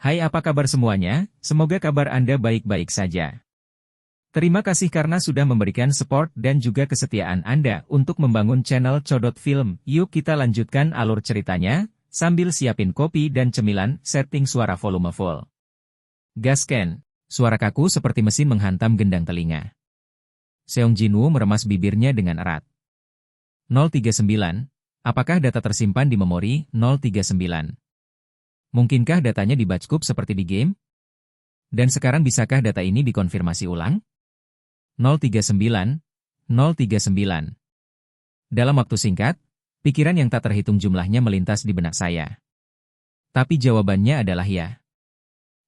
Hai, apa kabar semuanya? Semoga kabar Anda baik-baik saja. Terima kasih karena sudah memberikan support dan juga kesetiaan Anda untuk membangun channel Codot Film. Yuk kita lanjutkan alur ceritanya, sambil siapin kopi dan cemilan, setting suara volume full. Gasken, suara kaku seperti mesin menghantam gendang telinga. Seong Jinwoo meremas bibirnya dengan erat. 039, apakah data tersimpan di memori 039? Mungkinkah datanya di batchkup seperti di game? Dan sekarang bisakah data ini dikonfirmasi ulang? 039, 039. Dalam waktu singkat, pikiran yang tak terhitung jumlahnya melintas di benak saya. Tapi jawabannya adalah ya.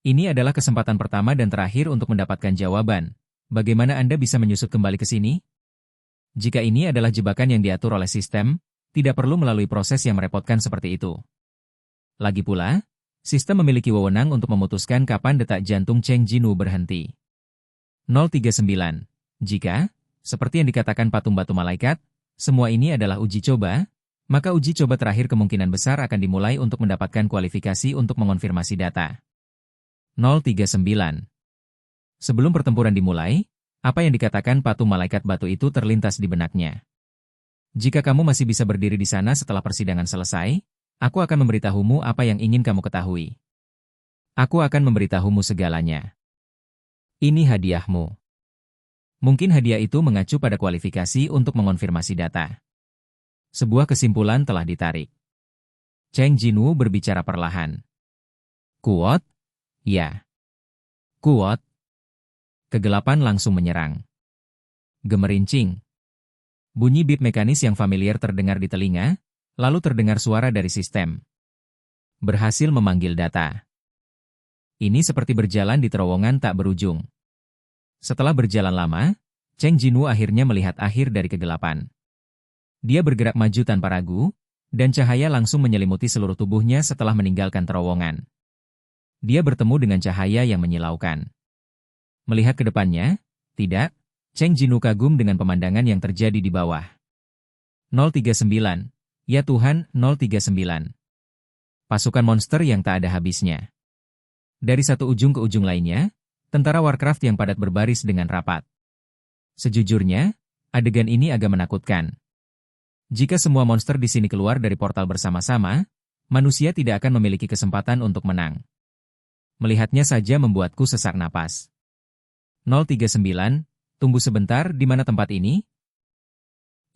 Ini adalah kesempatan pertama dan terakhir untuk mendapatkan jawaban. Bagaimana Anda bisa menyusut kembali ke sini? Jika ini adalah jebakan yang diatur oleh sistem, tidak perlu melalui proses yang merepotkan seperti itu. Lagi pula, sistem memiliki wewenang untuk memutuskan kapan detak jantung Cheng Jinwoo berhenti. 039. Jika, seperti yang dikatakan patung batu malaikat, semua ini adalah uji coba, maka uji coba terakhir kemungkinan besar akan dimulai untuk mendapatkan kualifikasi untuk mengonfirmasi data. 039. Sebelum pertempuran dimulai, apa yang dikatakan patung malaikat batu itu terlintas di benaknya. Jika kamu masih bisa berdiri di sana setelah persidangan selesai, aku akan memberitahumu apa yang ingin kamu ketahui. Aku akan memberitahumu segalanya. Ini hadiahmu. Mungkin hadiah itu mengacu pada kualifikasi untuk mengonfirmasi data. Sebuah kesimpulan telah ditarik. Cheng Jinwoo berbicara perlahan. Kuat? Ya. Kuat? Kegelapan langsung menyerang. Gemerincing. Bunyi bip mekanis yang familiar terdengar di telinga, lalu terdengar suara dari sistem. Berhasil memanggil data. Ini seperti berjalan di terowongan tak berujung. Setelah berjalan lama, Cheng Jinwoo akhirnya melihat akhir dari kegelapan. Dia bergerak maju tanpa ragu, dan cahaya langsung menyelimuti seluruh tubuhnya setelah meninggalkan terowongan. Dia bertemu dengan cahaya yang menyilaukan. Melihat ke depannya, tidak, Cheng Jinwoo kagum dengan pemandangan yang terjadi di bawah. 039. Ya Tuhan, 039. Pasukan monster yang tak ada habisnya. Dari satu ujung ke ujung lainnya, tentara Warcraft yang padat berbaris dengan rapat. Sejujurnya, adegan ini agak menakutkan. Jika semua monster di sini keluar dari portal bersama-sama, manusia tidak akan memiliki kesempatan untuk menang. Melihatnya saja membuatku sesak napas. 039, tunggu sebentar, di mana tempat ini?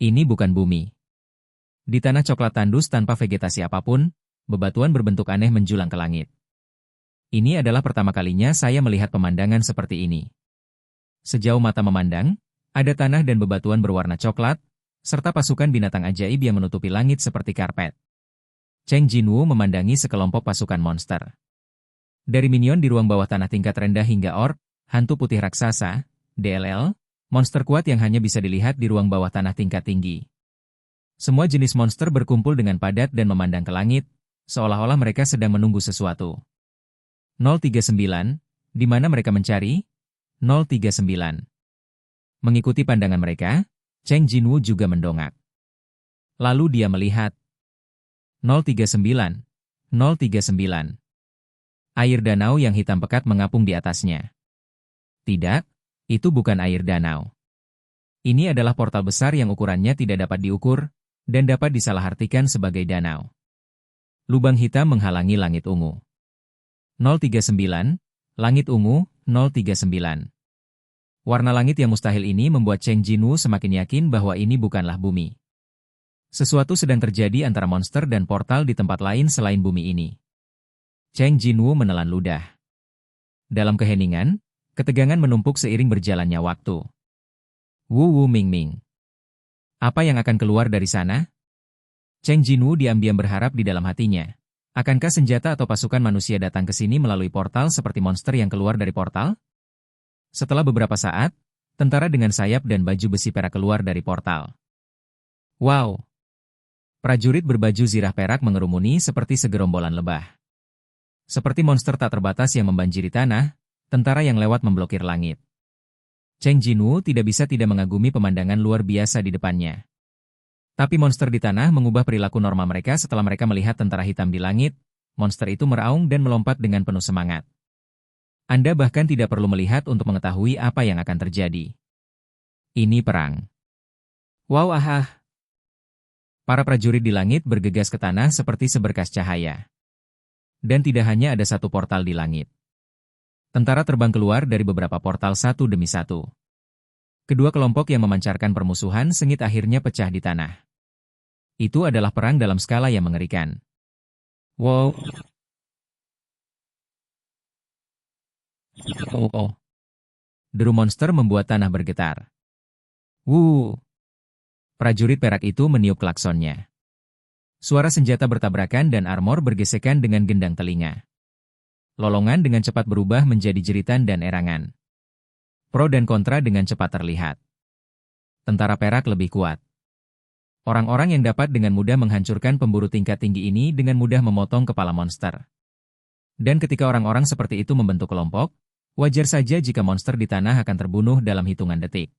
Ini bukan bumi. Di tanah coklat tandus tanpa vegetasi apapun, bebatuan berbentuk aneh menjulang ke langit. Ini adalah pertama kalinya saya melihat pemandangan seperti ini. Sejauh mata memandang, ada tanah dan bebatuan berwarna coklat, serta pasukan binatang ajaib yang menutupi langit seperti karpet. Cheng Jinwoo memandangi sekelompok pasukan monster. Dari minion di ruang bawah tanah tingkat rendah hingga orc, hantu putih raksasa, DLL, monster kuat yang hanya bisa dilihat di ruang bawah tanah tingkat tinggi. Semua jenis monster berkumpul dengan padat dan memandang ke langit, seolah-olah mereka sedang menunggu sesuatu. 039, di mana mereka mencari? 039. Mengikuti pandangan mereka, Cheng Jinwoo juga mendongak. Lalu dia melihat. 039, 039. Air danau yang hitam pekat mengapung di atasnya. Tidak, itu bukan air danau. Ini adalah portal besar yang ukurannya tidak dapat diukur, dan dapat disalahartikan sebagai danau. Lubang hitam menghalangi langit ungu. 039, langit ungu, 039. Warna langit yang mustahil ini membuat Cheng Jinwoo semakin yakin bahwa ini bukanlah bumi. Sesuatu sedang terjadi antara monster dan portal di tempat lain selain bumi ini. Cheng Jinwoo menelan ludah. Dalam keheningan, ketegangan menumpuk seiring berjalannya waktu. Wu Wu Ming Ming. Apa yang akan keluar dari sana? Cheng Jinwoo diam-diam berharap di dalam hatinya. Akankah senjata atau pasukan manusia datang ke sini melalui portal seperti monster yang keluar dari portal? Setelah beberapa saat, tentara dengan sayap dan baju besi perak keluar dari portal. Wow! Prajurit berbaju zirah perak mengerumuni seperti segerombolan lebah. Seperti monster tak terbatas yang membanjiri tanah, tentara yang lewat memblokir langit. Cheng Jinwoo tidak bisa tidak mengagumi pemandangan luar biasa di depannya. Tapi monster di tanah mengubah perilaku normal mereka setelah mereka melihat tentara hitam di langit, monster itu meraung dan melompat dengan penuh semangat. Anda bahkan tidak perlu melihat untuk mengetahui apa yang akan terjadi. Ini perang. Wow, ah. Para prajurit di langit bergegas ke tanah seperti seberkas cahaya. Dan tidak hanya ada satu portal di langit. Tentara terbang keluar dari beberapa portal satu demi satu. Kedua kelompok yang memancarkan permusuhan sengit akhirnya pecah di tanah. Itu adalah perang dalam skala yang mengerikan. Wow. Oh. Deru monster membuat tanah bergetar. Wuh. Prajurit perak itu meniup klaksonnya. Suara senjata bertabrakan dan armor bergesekan dengan gendang telinga. Lolongan dengan cepat berubah menjadi jeritan dan erangan. Pro dan kontra dengan cepat terlihat. Tentara perak lebih kuat. Orang-orang yang dapat dengan mudah menghancurkan pemburu tingkat tinggi ini dengan mudah memotong kepala monster. Dan ketika orang-orang seperti itu membentuk kelompok, wajar saja jika monster di tanah akan terbunuh dalam hitungan detik.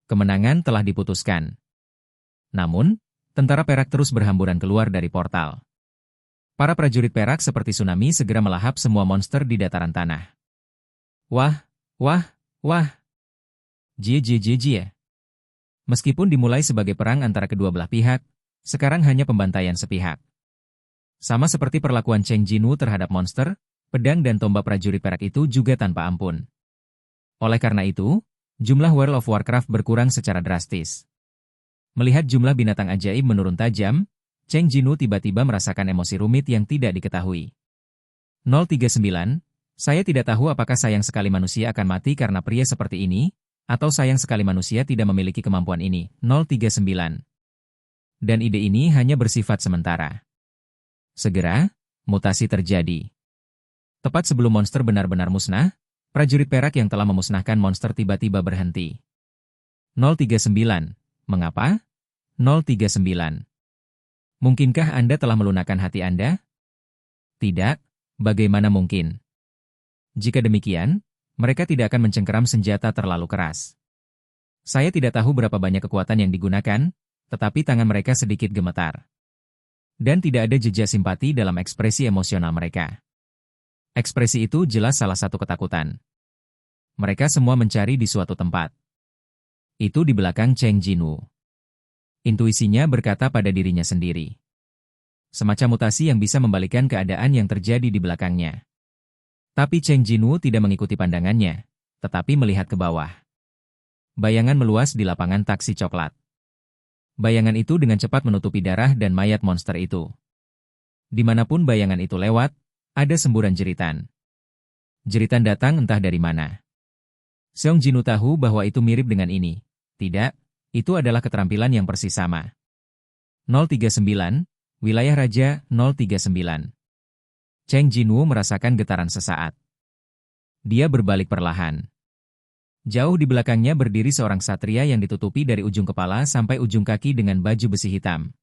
Kemenangan telah diputuskan. Namun, tentara perak terus berhamburan keluar dari portal. Para prajurit perak seperti tsunami segera melahap semua monster di dataran tanah. Wah. Jie. Meskipun dimulai sebagai perang antara kedua belah pihak, sekarang hanya pembantaian sepihak. Sama seperti perlakuan Cheng Jinwoo terhadap monster, pedang dan tombak prajurit perak itu juga tanpa ampun. Oleh karena itu, jumlah World of Warcraft berkurang secara drastis. Melihat jumlah binatang ajaib menurun tajam, Cheng Jinwoo tiba-tiba merasakan emosi rumit yang tidak diketahui. 039, saya tidak tahu apakah sayang sekali manusia akan mati karena pria seperti ini, atau sayang sekali manusia tidak memiliki kemampuan ini. 039. Dan ide ini hanya bersifat sementara. Segera, mutasi terjadi. Tepat sebelum monster benar-benar musnah, prajurit perak yang telah memusnahkan monster tiba-tiba berhenti. 039. Mengapa? 039. Mungkinkah Anda telah melunakkan hati Anda? Tidak, bagaimana mungkin? Jika demikian, mereka tidak akan mencengkeram senjata terlalu keras. Saya tidak tahu berapa banyak kekuatan yang digunakan, tetapi tangan mereka sedikit gemetar. Dan tidak ada jejak simpati dalam ekspresi emosional mereka. Ekspresi itu jelas salah satu ketakutan. Mereka semua mencari di suatu tempat. Itu di belakang Cheng Jinwoo. Intuisinya berkata pada dirinya sendiri. Semacam mutasi yang bisa membalikkan keadaan yang terjadi di belakangnya. Tapi Cheng Jinwoo tidak mengikuti pandangannya, tetapi melihat ke bawah. Bayangan meluas di lapangan taksi coklat. Bayangan itu dengan cepat menutupi darah dan mayat monster itu. Dimanapun bayangan itu lewat, ada semburan jeritan. Jeritan datang entah dari mana. Seong Jinwoo tahu bahwa itu mirip dengan ini. Tidak. Itu adalah keterampilan yang persis sama. 039, Wilayah Raja 039. Cheng Jinwoo merasakan getaran sesaat. Dia berbalik perlahan. Jauh di belakangnya berdiri seorang satria yang ditutupi dari ujung kepala sampai ujung kaki dengan baju besi hitam.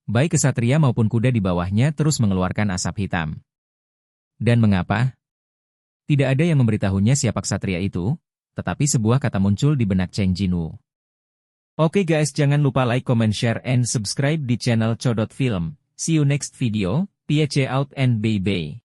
Baik kesatria maupun kuda di bawahnya terus mengeluarkan asap hitam. Dan mengapa? Tidak ada yang memberitahunya siapa kesatria itu, tetapi sebuah kata muncul di benak Cheng Jinwoo. Oke guys, jangan lupa like, comment, share, and subscribe di channel Codot Film. See you next video, peace out and bye-bye.